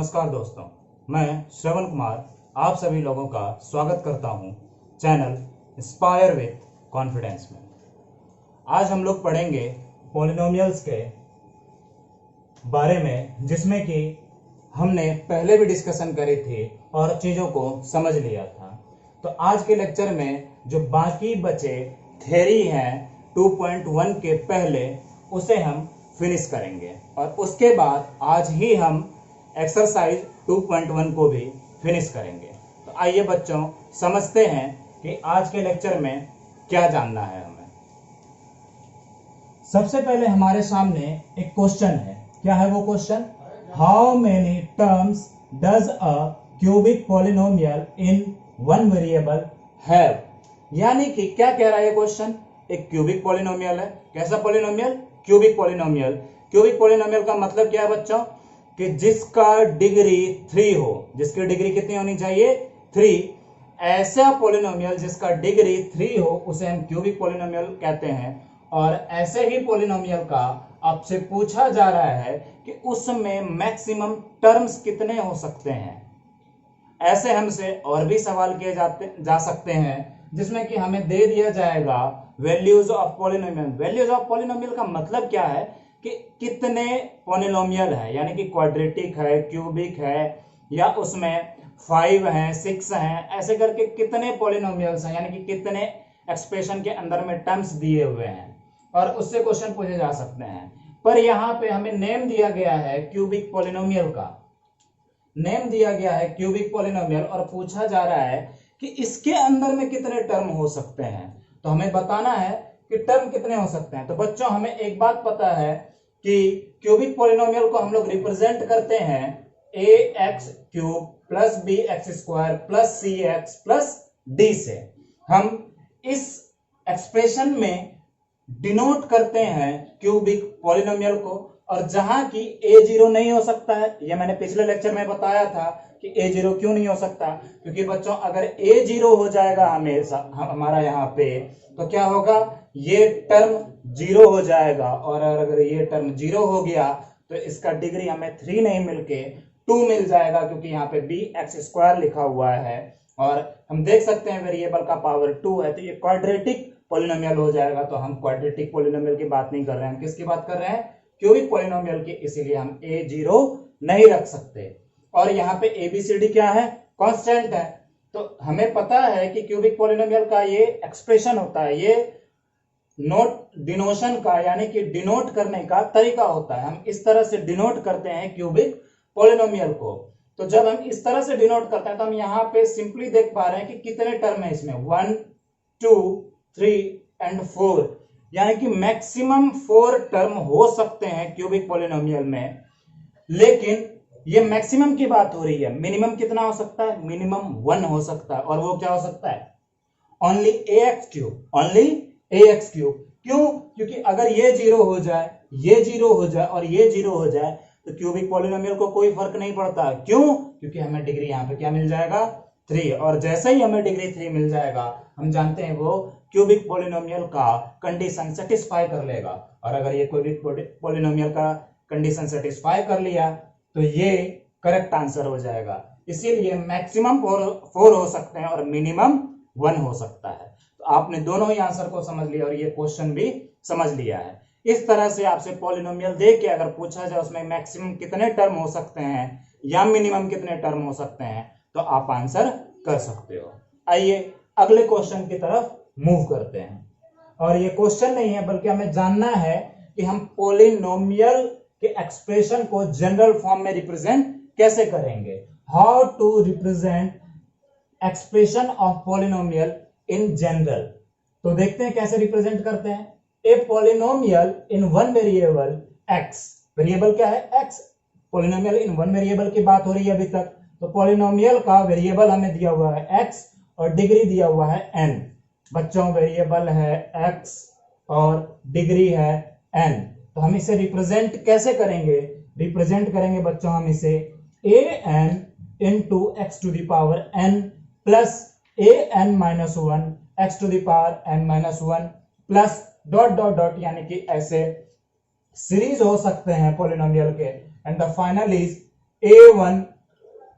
नमस्कार दोस्तों, मैं श्रवण कुमार आप सभी लोगों का स्वागत करता हूं चैनल इंस्पायर विद कॉन्फिडेंस में। आज हम लोग पढ़ेंगे पॉलिनोमियल्स के बारे में, जिसमें कि हमने पहले भी डिस्कशन करी थी और चीज़ों को समझ लिया था। तो आज के लेक्चर में जो बाकी बचे थ्योरी हैं 2.1 के पहले, उसे हम फिनिश करेंगे और उसके बाद आज ही हम एक्सरसाइज 2.1 को भी फिनिश करेंगे। तो आइए बच्चों, समझते हैं कि आज के लेक्चर में क्या जानना है हमें। सबसे पहले हमारे सामने एक क्वेश्चन है। क्या है वो question? How many terms does a cubic polynomial in one variable have? यानी कि क्या कह रहा है ये क्वेश्चन? एक क्यूबिक पॉलिनोमियल है। कैसा polynomial? Cubic polynomial. Cubic polynomial का मतलब क्या है बच्चों? कि जिसका डिग्री 3 हो। जिसकी डिग्री कितनी होनी चाहिए? 3। ऐसा पॉलिनोमियल जिसका डिग्री 3 हो उसे हम क्यूबिक पॉलिनोमियल कहते हैं। और ऐसे ही पॉलिनोमियल का आपसे पूछा जा रहा है कि उसमें मैक्सिमम टर्म्स कितने हो सकते हैं। ऐसे हमसे और भी सवाल किए जा सकते हैं, जिसमें कि हमें दे दिया जाएगा values of polynomial. Values of polynomial का मतलब क्या है कि कितने पॉलिनोमियल है, यानी कि क्वाड्रेटिक है, क्यूबिक है, या उसमें 5 हैं, 6 हैं, ऐसे करके कितने पॉलिनोमियल्स हैं, यानी कि कितने एक्सप्रेशन के अंदर में टर्म्स दिए हुए हैं, और उससे क्वेश्चन पूछे जा सकते हैं। पर यहाँ पे हमें नेम दिया गया है क्यूबिक पॉलिनोमियल का, नेम दिया गया है क्यूबिक पॉलिनोमियल, और पूछा जा रहा है कि इसके अंदर में कितने टर्म हो सकते हैं। तो हमें बताना है कि टर्म कितने हो सकते हैं। तो बच्चों, हमें एक बात पता है कि क्यूबिक पॉलिनोमियल को हम लोग रिप्रेजेंट करते हैं ax cube plus bx square plus cx plus d से। हम इस एक्सप्रेशन में डिनोट करते हैं क्यूबिक पॉलिनोमियल को, और जहां की a0 नहीं हो सकता है। यह मैंने पिछले लेक्चर में बताया था कि a0 क्यों नहीं हो सकता, क्योंकि बच्चों अगर a0 हो जाएगा हमेशा हमारा यहाँ पे, तो क्या होगा? ये टर्म 0 हो जाएगा, और अगर ये टर्म 0 हो गया तो इसका डिग्री हमें 3 नहीं मिलके 2 मिल जाएगा, क्योंकि यहाँ पे bx स्क्वायर लिखा हुआ है और हम देख सकते हैं वेरिएबल का पावर 2 है, तो ये क्वाड्रेटिक पॉलिनोमियल हो जाएगा। तो हम क्वाड्रेटिक पॉलिनोमियल की बात नहीं कर रहे हैं, हम किसकी बात कर रहे हैं? क्यूबिक पॉलिनोमियल की, इसीलिए हम a0 नहीं रख सकते। और यहाँ पे ABCD क्या है? कांस्टेंट है। तो हमें पता है कि क्यूबिक पॉलिनोमियल का ये एक्सप्रेशन होता है, ये नोट डिनोशन का, यानी कि डिनोट करने का तरीका होता है। हम इस तरह से डिनोट करते हैं क्यूबिक पॉलिनोमियल को। तो जब हम इस तरह से डिनोट करते हैं तो हम यहाँ पे सिंपली देख पा रहे हैं कि कितने टर्म है इसमें, 1 2 3 एंड 4, यानी कि मैक्सिमम 4 टर्म हो सकते हैं क्यूबिक पॉलिनोमियल में। लेकिन ये मैक्सिमम की बात हो रही है, मिनिमम कितना हो सकता है? मिनिमम 1 हो सकता है, और वो क्या हो सकता है? Only ax cube, only ax cube. क्यों? क्योंकि अगर ये 0 हो जाए, ये 0 हो जाए और ये 0 हो जाए तो क्यूबिक पॉलिनोमियल को कोई फर्क नहीं पड़ता। क्यों? क्योंकि हमें डिग्री यहाँ पे क्या मिल जाएगा? 3। और जैसे ही हमें डिग्री 3 मिल जाएगा, हम जानते हैं वो क्यूबिक पॉलिनोमियल का कंडीशन सेटिस्फाई कर लेगा। और अगर ये क्यूबिक पॉलिनोमियल का कंडीशन सेटिस्फाई कर लिया तो ये करेक्ट आंसर हो जाएगा। इसीलिए मैक्सिमम 4 हो सकते हैं और मिनिमम 1 हो सकता है। तो आपने दोनों ही आंसर को समझ लिया और ये क्वेश्चन भी समझ लिया है। इस तरह से आपसे पॉलिनोमियल दे के अगर पूछा जाए उसमें मैक्सिमम कितने टर्म हो सकते हैं या मिनिमम कितने टर्म हो सकते हैं, तो आप आंसर कर सकते हो। आइए अगले क्वेश्चन की तरफ मूव करते हैं। और ये क्वेश्चन नहीं है, बल्कि हमें जानना है कि हम पॉलिनोमियल के एक्सप्रेशन को जनरल फॉर्म में रिप्रेजेंट कैसे करेंगे। How to represent expression of polynomial in general. तो देखते हैं कैसे रिप्रेजेंट करते हैं। A polynomial in one variable x, variable क्या है? x। Polynomial in one variable की बात हो रही है अभी तक। तो पॉलिनोमियल का वेरिएबल हमें दिया हुआ है x और डिग्री दिया हुआ है n। बच्चों, वेरिएबल है x और डिग्री है n। तो हम इसे रिप्रेजेंट कैसे करेंगे? रिप्रेजेंट करेंगे बच्चों हम इसे an into x to the power n plus an minus 1 x to the power n minus 1 plus dot dot dot, यानी कि ऐसे सीरीज हो सकते हैं पॉलिनोमियल के। And the final is a1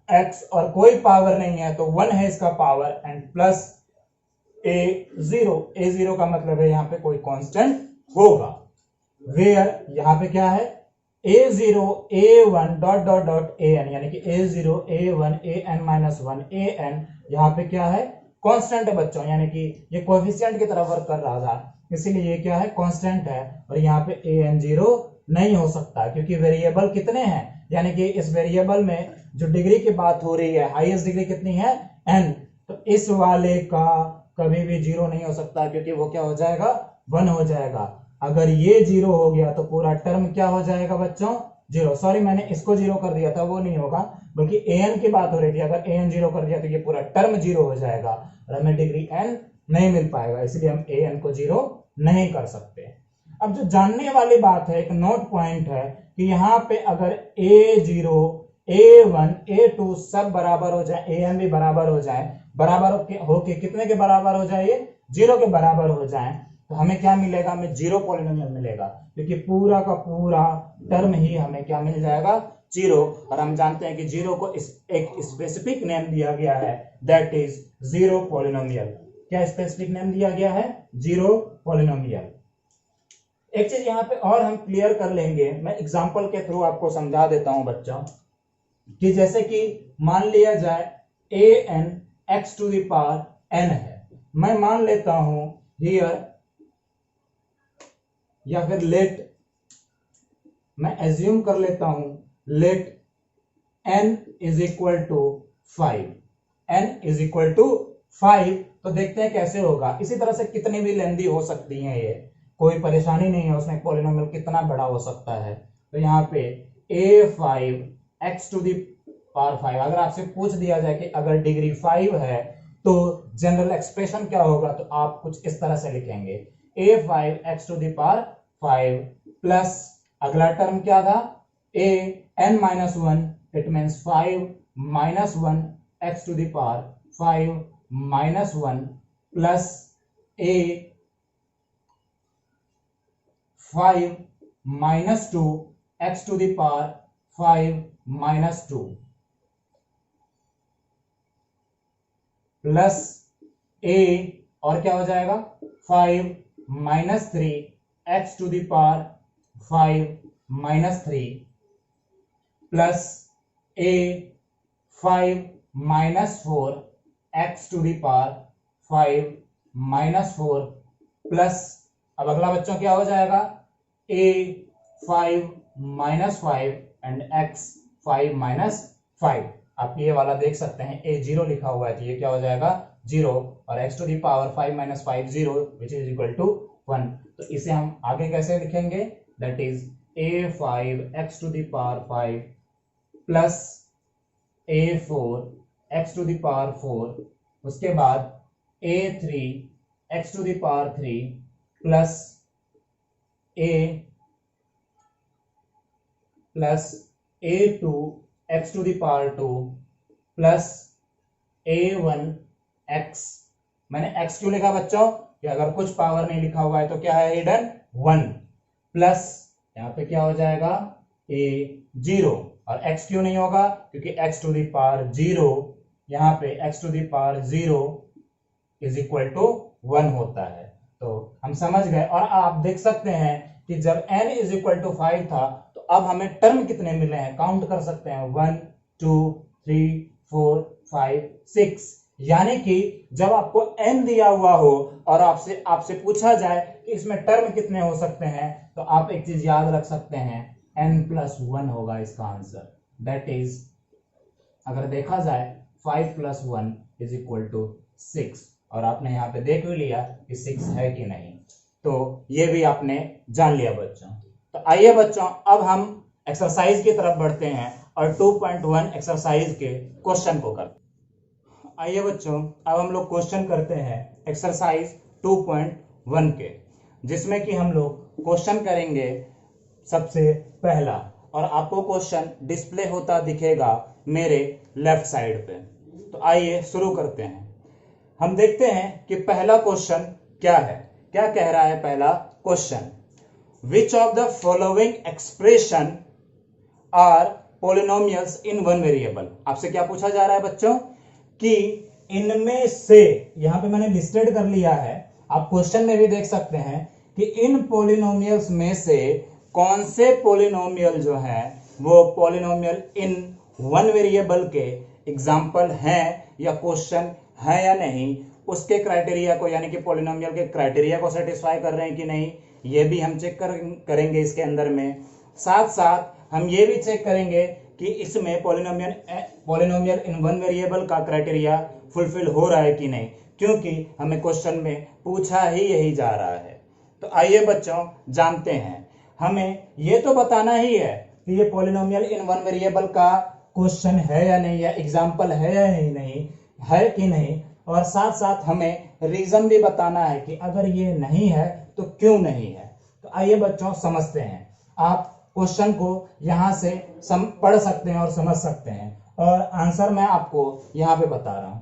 x और कोई पावर नहीं है तो 1 है इसका पावर एंड प्लस a0 का मतलब है यहां पे कोई कांस्टेंट होगा। वेयर यहां पे क्या है a0 a1 dot dot dot an यानी कि a0 a1 an minus 1 an यहां पे क्या है कांस्टेंट है बच्चों, यानी कि ये कोएफिशिएंट की तरफ वर्क कर रहा था, इसीलिए ये क्या है कांस्टेंट है। और यहाँ पे an0 नहीं हो सकता क्योंकि वेरिएबल कितने हैं, यानी कि इस वेरिएबल में जो डिग्री की बात हो रही है हाईएस्ट डिग्री कितनी है n, तो इस वाले का कभी भी 0 नहीं हो सकता क्योंकि वो क्या हो जाएगा 1 हो जाएगा। अगर ये 0 हो गया तो पूरा टर्म क्या हो जाएगा बच्चों 0। सॉरी मैंने इसको 0 कर दिया था, वो नहीं होगा, बल्कि an की बात हो रही थी। अगर an 0 कर दिया तो ये पूरा टर्म 0 हो जाएगा और हमें डिग्री n नहीं मिल पाएगा, इसलिए हम an को 0 नहीं कर सकते। अब जो जानने वाली बात है, एक नोट पॉइंट है कि यहाँ पे अगर a0 a1 a2 सब बराबर हो जाए, an भी बराबर हो जाए, बराबर होके कितने के बराबर हो जाए, ये 0 के बराबर हो जाए, तो हमें क्या मिलेगा, हमें 0 पॉलिनोमियल मिलेगा क्योंकि पूरा का पूरा टर्म ही हमें क्या मिल जाएगा 0। और हम जानते हैं कि 0 को एक स्पेसिफिक नेम दिया गया है, दैट इज 0 पॉलिनोमियल। क्या स्पेसिफिक नेम दिया गया है 0 पॉलिनोमियल। एक चीज यहाँ पे और हम क्लियर कर लेंगे, मैं एग्जांपल के थ्रू आपको समझा देता हूं बच्चों, कि जैसे कि मान लिया जाए an x to the power n है, मैं मान लेता हूं हियर, या फिर लेट, मैं एज्यूम कर लेता हूं let n is equal to 5, n is equal to 5। तो देखते हैं कैसे होगा। इसी तरह से कितनी भी लेंदी हो सकती हैं, ये कोई परेशानी नहीं है, उसमें पॉलिनोमियल कितना बड़ा हो सकता है। तो यहाँ पे a5 x to the power 5, अगर आपसे पूछ दिया जाए कि अगर डिग्री 5 है तो जनरल एक्सप्रेशन क्या होगा, तो आप कुछ इस तरह से लिखेंगे a5 x to the power 5 plus अगला टर्म क्या था a n minus 1, it means 5 minus 1 x to the power 5 minus 1 plus a 5 minus 2 x to the power 5 minus 2 plus a और क्या हो जाएगा 5 minus 3 x to the power 5 minus 3 plus a 5 minus 4 x to the power 5 minus 4 plus, अब अगला बच्चों क्या हो जाएगा a 5 minus 5 and x 5 minus 5। आप ये वाला देख सकते हैं a0 लिखा हुआ है तो ये क्या हो जाएगा 0 और x to the power 5 minus 5 0 which is equal to 1। तो इसे हम आगे कैसे लिखेंगे, that is a5 x to the power 5 plus a4 x to the power 4, उसके बाद a3 x to the power 3 plus a2 x to the power 2 plus a1 x। मैंने x क्यों लिखा बच्चों कि अगर कुछ पावर नहीं लिखा हुआ है तो क्या है हिडन 1, प्लस यहाँ पे क्या हो जाएगा a0, और x क्यों नहीं होगा क्योंकि x टू द पावर 0, यहाँ पे x to the power 0 is equal to 1 होता है। तो हम समझ गए। और आप देख सकते हैं कि जब n इज इक्वल टू 5 था तो अब हमें टर्म कितने मिले हैं, काउंट कर सकते हैं 1 2 3 4 5 6, यानी कि जब आपको n दिया हुआ हो और आपसे पूछा जाए कि इसमें टर्म कितने हो सकते हैं, तो आप एक चीज याद रख सकते हैं n+1 होगा इसका आंसर। दैट इज अगर देखा जाए 5 + 1 इज इक्वल टू 6, और आपने यहाँ पे देख भी लिया कि 6 है कि नहीं, तो ये भी आपने जान लिया बच्चों। तो आइए बच्चों अब हम एक्सरसाइज की तरफ बढ़ते हैं और 2.1 एक्सरसाइज के क्वेश्चन को करते हैं। आइए बच्चों अब हम लोग क्वेश्चन करते हैं एक्सरसाइज 2.1 के, जिसमें कि हम लोग क्वेश्चन करेंगे सबसे पहला, और आपको क्वेश्चन डिस्प्ले होता दिखेगा मेरे लेफ्ट साइड पे। तो आइए शुरू करते हैं। हम देखते हैं कि पहला क्वेश्चन क्या है। क्या कह रहा है पहला question, which of the following expression are polynomials in one variable. आपसे क्या पूछा जा रहा है बच्चों कि इनमें से, यहां पे मैंने लिस्टेड कर लिया है, आप क्वेश्चन में भी देख सकते हैं कि इन पॉलिनोमियल्स में से कौन से पॉलिनोमियल जो है वो पॉलिनोमियल इन वन वेरिएबल के एग्जाम्पल हैं या क्वेश्चन है या नहीं, उसके क्राइटेरिया को, यानी कि पॉलिनोमियल के क्राइटेरिया को सेटिस्फाई कर रहे हैं कि नहीं, ये भी हम चेक करेंगे इसके अंदर में। साथ साथ हम ये भी चेक करेंगे कि इसमें पॉलिनोमियल इन वन वेरिएबल का क्राइटेरिया फुलफिल हो रहा है कि नहीं, क्योंकि हमें क्वेश्चन में पूछा ही यही जा रहा है। तो आइए बच्चों जानते हैं, हमें ये तो बताना ही है कि ये पॉलिनोमियल इन वन वेरिएबल का क्वेश्चन है या नहीं, या एग्जाम्पल है या नहीं है कि नहीं, और साथ साथ हमें रीजन भी बताना है कि अगर ये नहीं है तो क्यों नहीं है। तो आइए बच्चों समझते हैं। आप क्वेश्चन को यहां से पढ़ सकते हैं और समझ सकते हैं, और आंसर मैं आपको यहां पे बता रहा हूं।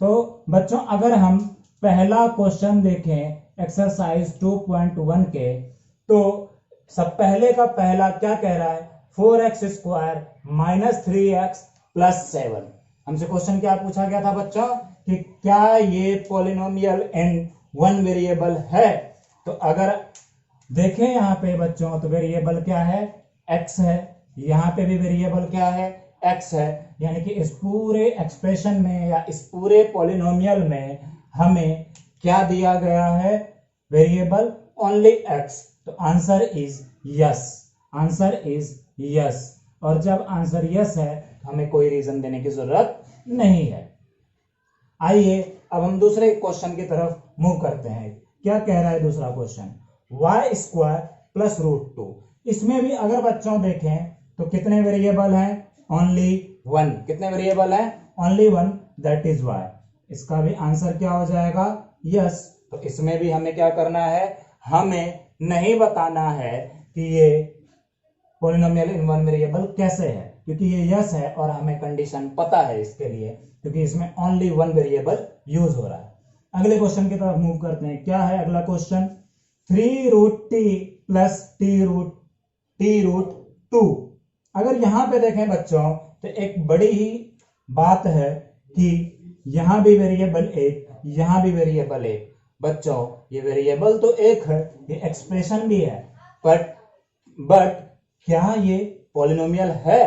तो बच्चों अगर हम पहला क्वेश्चन देखें एक्सरसाइज 2.1 के, तो सब पहले का पहला क्या कह रहा है, 4x square minus 3x plus 7। हमसे क्वेश्चन क्या पूछा गया था बच्चों कि क्या ये पॉलिनोमियल इन वन वेरिएबल है। तो अगर देखें यहां पे बच्चों, तो वेरिएबल क्या है, x है, यहां पे भी वेरिएबल क्या है, x है, यानी कि इस पूरे एक्सप्रेशन में या इस पूरे पॉलिनोमियल में हमें क्या दिया गया है, वेरिएबल ओनली x। तो answer is yes, answer is yes. और जब आंसर यस है हमें कोई रीजन देने की जरूरत नहीं है। आइए अब हम दूसरे क्वेश्चन की तरफ मूव करते हैं। क्या कह रहा है दूसरा question, y square plus root 2। इसमें भी अगर बच्चों देखें तो कितने वेरिएबल हैं, ओनली वन। कितने वेरिएबल हैं, only one, that is y। इसका भी आंसर क्या हो जाएगा, यस। तो इसमें भी हमें क्या करना है, हमें नहीं बताना है कि ये पॉलिनोमियल इन वन वेरिएबल कैसे है, क्योंकि ये यस है और हमें कंडीशन पता है इसके लिए, क्योंकि इसमें ओनली वन वेरिएबल यूज हो रहा है। अगले क्वेश्चन की तरफ मूव करते हैं। क्या है अगला question, 3 root T plus T root 2। अगर यहां पे देखें बच्चों तो एक बड़ी ही बात है कि यहां भी वेरिएबल एक, यहां भी वेरिएबल एक। बच्चों ये वेरिएबल तो एक है, ये एक्सप्रेशन भी है, बट क्या ये पॉलिनोमियल है,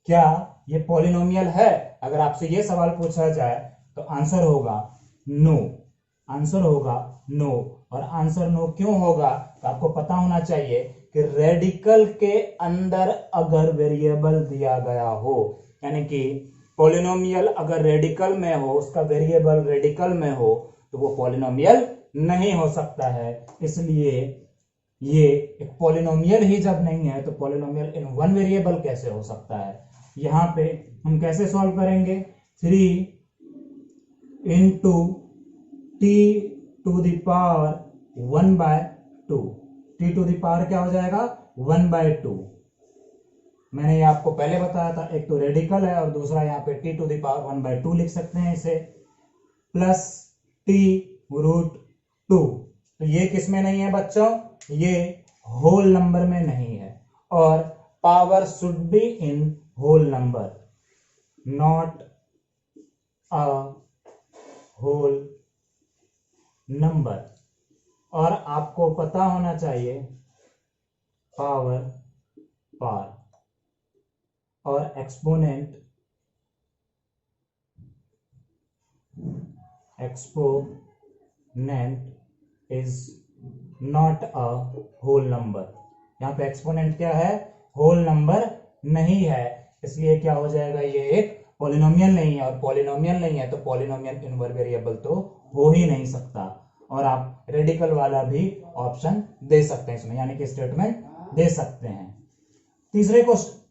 क्या ये पॉलिनोमियल है? अगर आपसे ये सवाल पूछा जाए तो आंसर होगा नो, आंसर होगा नो। और आंसर नो क्यों होगा, तो आपको पता होना चाहिए कि रेडिकल के अंदर अगर वेरिएबल दिया गया हो, यानी कि पॉलिनोमियल अगर रेडिकल में हो, उसका वेरिएबल रेडिकल में हो, तो वो पॉलिनोमियल नहीं हो सकता है। इसलिए ये एक पॉलिनोमियल ही जब नहीं है तो पॉलिनोमियल इन वन वेरिएबल कैसे हो सकता है। यहां पे हम कैसे सॉल्व करेंगे, 3 into T to the power 1/2। T to the power क्या हो जाएगा, 1/2। मैंने ये आपको पहले बताया था, एक तो रेडिकल है और दूसरा यहाँ पे टी टू द पावर 1/2 लिख सकते हैं इसे, प्लस टी रूट 2। तो ये किस में नहीं है बच्चों, ये होल नंबर में नहीं है, और power should be in whole number, not a whole number. और आपको पता होना चाहिए पावर पार और exponent is not a whole number. यहां पे एक्सपोनेंट क्या है, होल नंबर नहीं है, इसलिए क्या हो जाएगा, ये एक पॉलिनोमियल नहीं है, और पॉलिनोमियल नहीं है तो पॉलिनोमियल इन वन वेरिएबल तो हो ही नहीं सकता। और आप रेडिकल वाला भी ऑप्शन दे सकते हैं इसमें, यानी कि स्टेटमेंट दे सकते हैं।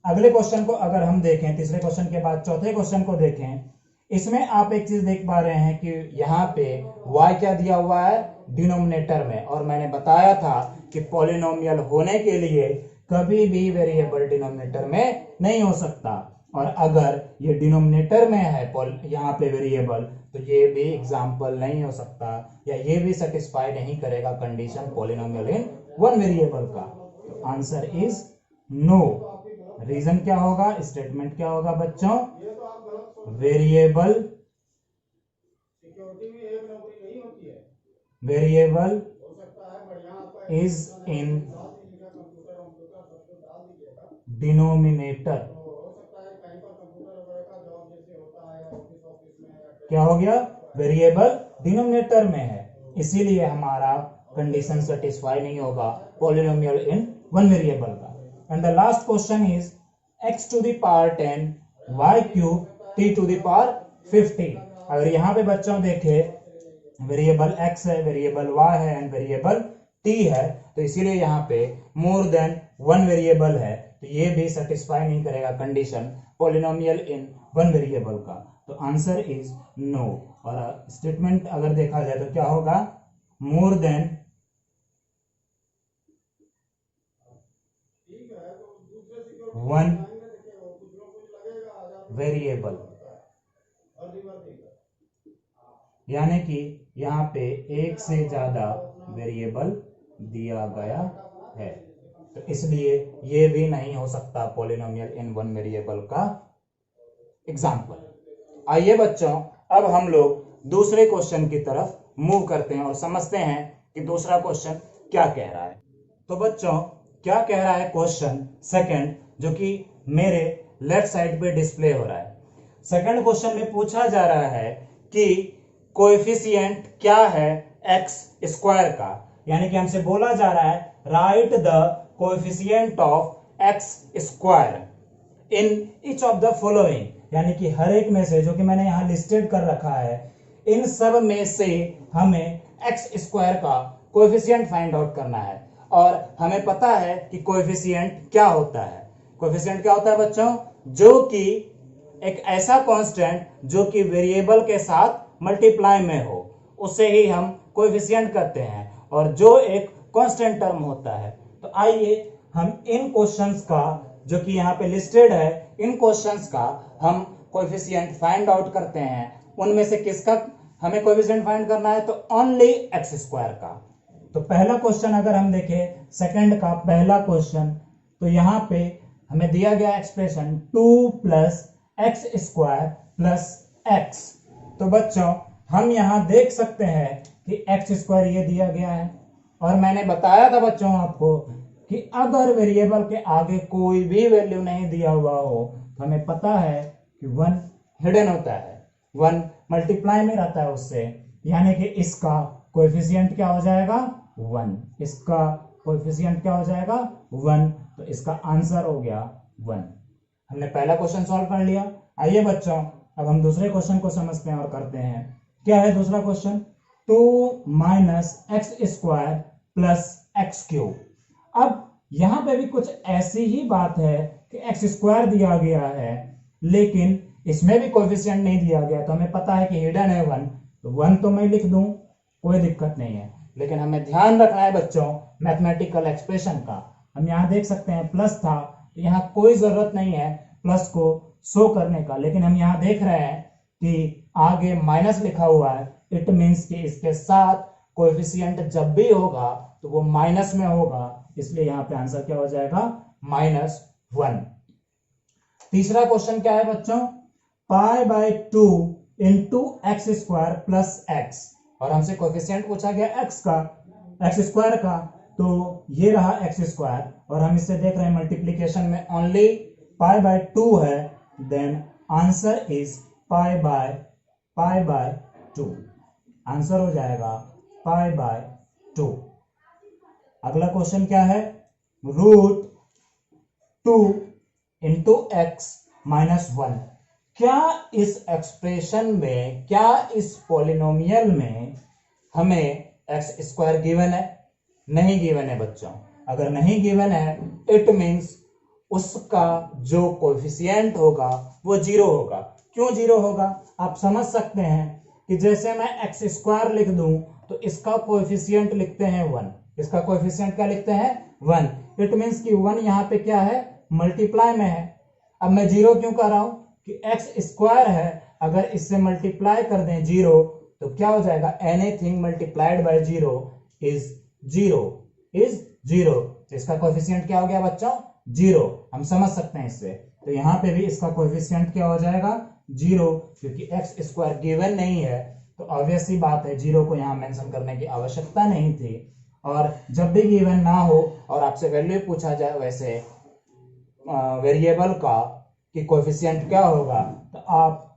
अगले क्वेश्चन को अगर हम देखें, तीसरे क्वेश्चन के बाद चौथे क्वेश्चन को देखें, इसमें आप एक चीज देख पा रहे हैं कि यहाँ पे y क्या दिया हुआ है, डिनोमिनेटर में। और मैंने बताया था कि पॉलिनोमियल होने के लिए कभी भी वेरिएबल डिनोमिनेटर में नहीं हो सकता, और अगर ये डिनोमिनेटर में है यहाँ पे वेरिएबल, तो ये भी एग्जाम्पल नहीं हो सकता, या ये भी सेटिस्फाई नहीं करेगा condition polynomial in one variable का। तो आंसर इज नो, रीजन क्या होगा, स्टेटमेंट क्या होगा बच्चों, वेरिएबल इज इन डिनोमिनेटर। क्या हो गया, वेरिएबल डिनोमिनेटर में है, इसीलिए हमारा कंडीशन सेटिस्फाई नहीं होगा पॉलिनोमियल इन वन वेरिएबल का। And the last question is x to the power 10 y cube t to the power 50। अगर यहाँ पे बच्चों देखे वेरिएबल x है, वेरिएबल y है एंड वेरिएबल t है, तो इसीलिए यहाँ पे मोर देन वन वेरिएबल है, तो ये भी सेटिस्फाई नहीं करेगा condition polynomial in one variable का। तो आंसर इज नो। और स्टेटमेंट अगर देखा जाए तो क्या होगा, मोर देन वन वेरिएबल, यानी कि यहाँ पे एक से ज्यादा वेरिएबल दिया गया है, तो इसलिए ये भी नहीं हो सकता पॉलिनोमियल इन वन वेरिएबल का एग्जाम्पल। आइए बच्चों, अब हम लोग दूसरे क्वेश्चन की तरफ मूव करते हैं और समझते हैं कि दूसरा क्वेश्चन क्या कह रहा है। तो बच्चों क्या कह रहा है क्वेश्चन सेकंड, जो कि मेरे लेफ्ट साइड पे डिस्प्ले हो रहा है। सेकंड क्वेश्चन में पूछा जा रहा है कि कोएफिशिएंट क्या है एक्स स्क्वायर का, यानी कि हमसे बोला जा रहा है right the coefficient of x square in each of the following, यानी कि हर एक में से, जो कि मैंने यहां लिस्टेड कर रखा है, इन सब में से हमें एक्स स्क्वायर का कोएफिशिएंट फाइंड आउट करना है। और हमें पता है कि कोएफिशिएंट क्या होता है। कोएफिशिएंट क्या होता है बच्चों, जो कि एक ऐसा कांस्टेंट जो कि वेरिएबल के साथ मल्टीप्लाई में हो, उसे ही हम कोएफिशिएंट कहते हैं, और जो एक कांस्टेंट टर्म होता है। तो आइए हम इन क्वेश्चंस का, जो कि यहाँ पे लिस्टेड है, इन क्वेश्चंस का हम कोएफिशिएंट फाइंड आउट करते हैं। उनमें से किसका हमें कोएफिशिएंट फाइंड करना है, तो ओनली एक्स स्क्वायर का। तो पहला क्वेश्चन अगर हम देखें, सेकंड का पहला क्वेश्चन, तो यहाँ पे हमें दिया गया expression 2 plus x square plus x. तो बच्चों हम यहाँ देख सकते हैं कि एक्स स्क्वायर ये दिया गया है, और मैंने बताया था बच्चों आपको कि अगर वेरिएबल के आगे कोई भी वैल्यू नहीं दिया हुआ हो, तो हमें पता है कि 1 हिडन होता है, 1 मल्टीप्लाई में रहता है उससे, यानी कि इसका कोएफिशिएंट क्या हो जाएगा, 1। इसका कोएफिशिएंट क्या हो जाएगा, 1। तो इसका आंसर हो गया 1। हमने पहला क्वेश्चन सॉल्व कर लिया। आइए बच्चों अब हम दूसरे क्वेश्चन को समझते हैं और करते हैं। क्या है दूसरा question, 2 minus x square plus x cube. अब यहां पे भी कुछ ऐसी ही बात है कि एक्स स्क्वायर दिया गया है, लेकिन इसमें भी कोएफिशिएंट नहीं दिया गया, तो हमें पता है कि हिडन है 1, तो 1 तो मैं लिख दूं, कोई दिक्कत नहीं है। लेकिन हमें ध्यान रखना है बच्चों मैथमेटिकल एक्सप्रेशन का। हम यहाँ देख सकते हैं प्लस था, तो यहाँ कोई जरूरत नहीं है प्लस को शो करने का, लेकिन हम यहाँ देख रहे हैं कि आगे माइनस लिखा हुआ है। इट मीन्स कि इसके साथ कोएफिशिएंट जब भी होगा तो वो माइनस में होगा, इसलिए यहाँ पे आंसर क्या हो जाएगा, -1। तीसरा क्वेश्चन क्या है बच्चों, π/2 into x square plus x, और हमसे कोएफिशिएंट पूछा गया एक्स स्क्वायर का, तो ये रहा एक्स स्क्वायर, और हम इससे देख रहे हैं मल्टीप्लीकेशन में ओनली π/2 है, देन आंसर इज π/2। आंसर हो जाएगा π/2। अगला क्वेश्चन क्या है, √2 इंटू एक्स माइनस 1। क्या इस एक्सप्रेशन में, क्या इस पॉलिनोमियल में हमें एक्स स्क्वायर गिवन है? नहीं गिवन है बच्चों। अगर नहीं गिवन है, इट मीन्स उसका जो कोएफिशिएंट होगा वो 0 होगा। क्यों 0 होगा, आप समझ सकते हैं कि जैसे मैं एक्स स्क्वायर लिख दूं तो इसका कोएफिशिएंट लिखते हैं 1। इसका कोएफिशिएंट क्या लिखते हैं, 1। इट मीन्स कि 1 यहाँ पे क्या है, मल्टीप्लाई में है। अब मैं 0 क्यों कर रहा हूं, कि एक्स स्क्वायर है, अगर इससे मल्टीप्लाई कर दें 0 तो क्या हो जाएगा, एनीथिंग मल्टीप्लाइड बाय 0 इज 0। इसका कोएफिशिएंट क्या हो गया बच्चों, 0, हम समझ सकते हैं इससे। तो यहाँ पे भी इसका कोएफिशिएंट क्या हो जाएगा 0, क्योंकि एक्स स्क्वायर गिवन नहीं है तो ऑब्वियसली बात है 0 को यहाँ मेंशन करने की आवश्यकता नहीं थी। और जब भी गिवन ना हो और आपसे वैल्यू पूछा जाए वैसे वेरिएबल का कि कोएफिशिएंट क्या होगा, तो आप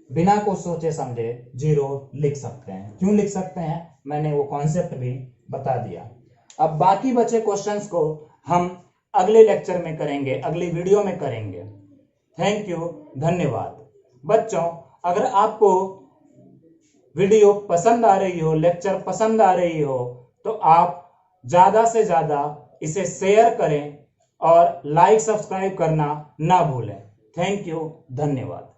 बिना कुछ सोचे समझे 0 लिख सकते हैं। क्यों लिख सकते हैं, मैंने वो कॉन्सेप्ट भी बता दिया। अब बाकी बचे क्वेश्चंस को हम अगले लेक्चर में करेंगे, अगली वीडियो में करेंगे। थैंक यू, धन्यवाद। बच्चों, अगर आपको वीडियो पसंद आ रही हो, लेक्चर पसंद आ रही हो, तो आप ज्यादा से ज्यादा इसे शेयर करें और लाइक सब्सक्राइब करना ना भूलें। थैंक यू, धन्यवाद।